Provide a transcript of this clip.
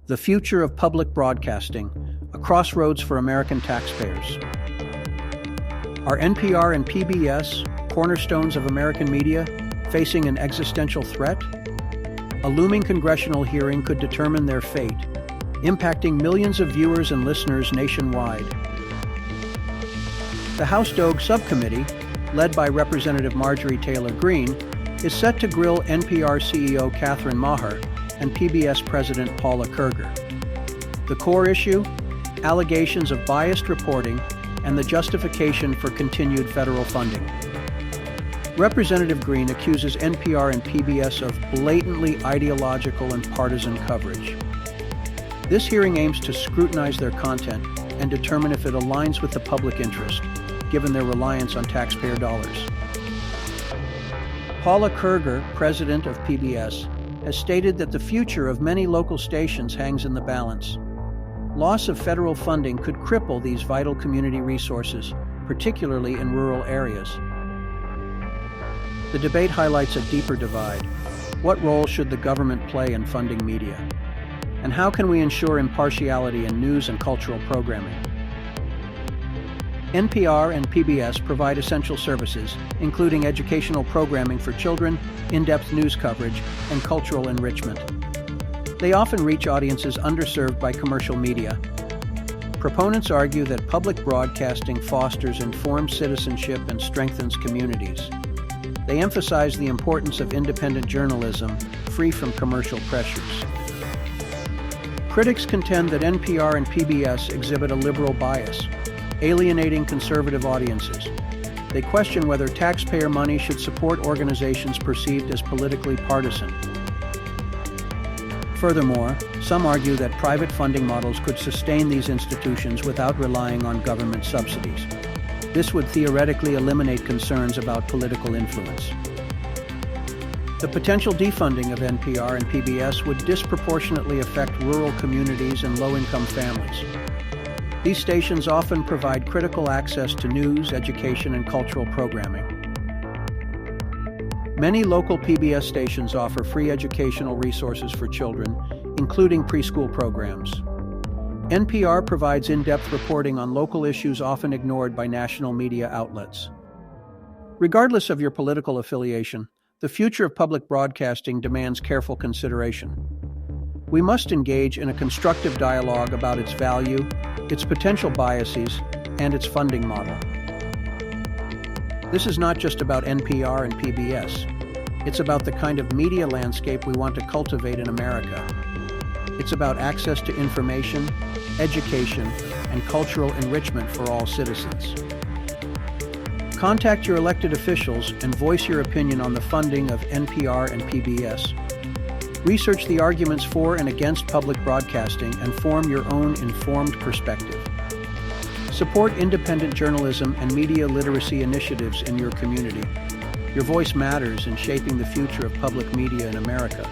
The Future of Public Broadcasting, a Crossroads for American Taxpayers. Are NPR and PBS, cornerstones of American media, facing an existential threat? A looming congressional hearing could determine their fate, impacting millions of viewers and listeners nationwide. The House DOG Subcommittee, led by Representative Marjorie Taylor Greene, is set to grill NPR CEO Catherine Maher and PBS President Paula Kerger. The core issue? Allegations of biased reporting and the justification for continued federal funding. Representative Greene accuses NPR and PBS of blatantly ideological and partisan coverage. This hearing aims to scrutinize their content and determine if it aligns with the public interest, given their reliance on taxpayer dollars. Paula Kerger, president of PBS, has stated that the future of many local stations hangs in the balance. Loss of federal funding could cripple these vital community resources, particularly in rural areas. The debate highlights a deeper divide. What role should the government play in funding media? And how can we ensure impartiality in news and cultural programming? NPR and PBS provide essential services, including educational programming for children, in-depth news coverage, and cultural enrichment. They often reach audiences underserved by commercial media. Proponents argue that public broadcasting fosters informed citizenship and strengthens communities. They emphasize the importance of independent journalism, free from commercial pressures. Critics contend that NPR and PBS exhibit a liberal bias, alienating conservative audiences. They question whether taxpayer money should support organizations perceived as politically partisan. Furthermore, some argue that private funding models could sustain these institutions without relying on government subsidies. This would theoretically eliminate concerns about political influence. The potential defunding of NPR and PBS would disproportionately affect rural communities and low-income families. These stations often provide critical access to news, education, and cultural programming. Many local PBS stations offer free educational resources for children, including preschool programs. NPR provides in-depth reporting on local issues often ignored by national media outlets. Regardless of your political affiliation, the future of public broadcasting demands careful consideration. We must engage in a constructive dialogue about its value, its potential biases, and its funding model. This is not just about NPR and PBS. It's about the kind of media landscape we want to cultivate in America. It's about access to information, education, and cultural enrichment for all citizens. Contact your elected officials and voice your opinion on the funding of NPR and PBS. Research the arguments for and against public broadcasting and form your own informed perspective. Support independent journalism and media literacy initiatives in your community. Your voice matters in shaping the future of public media in America.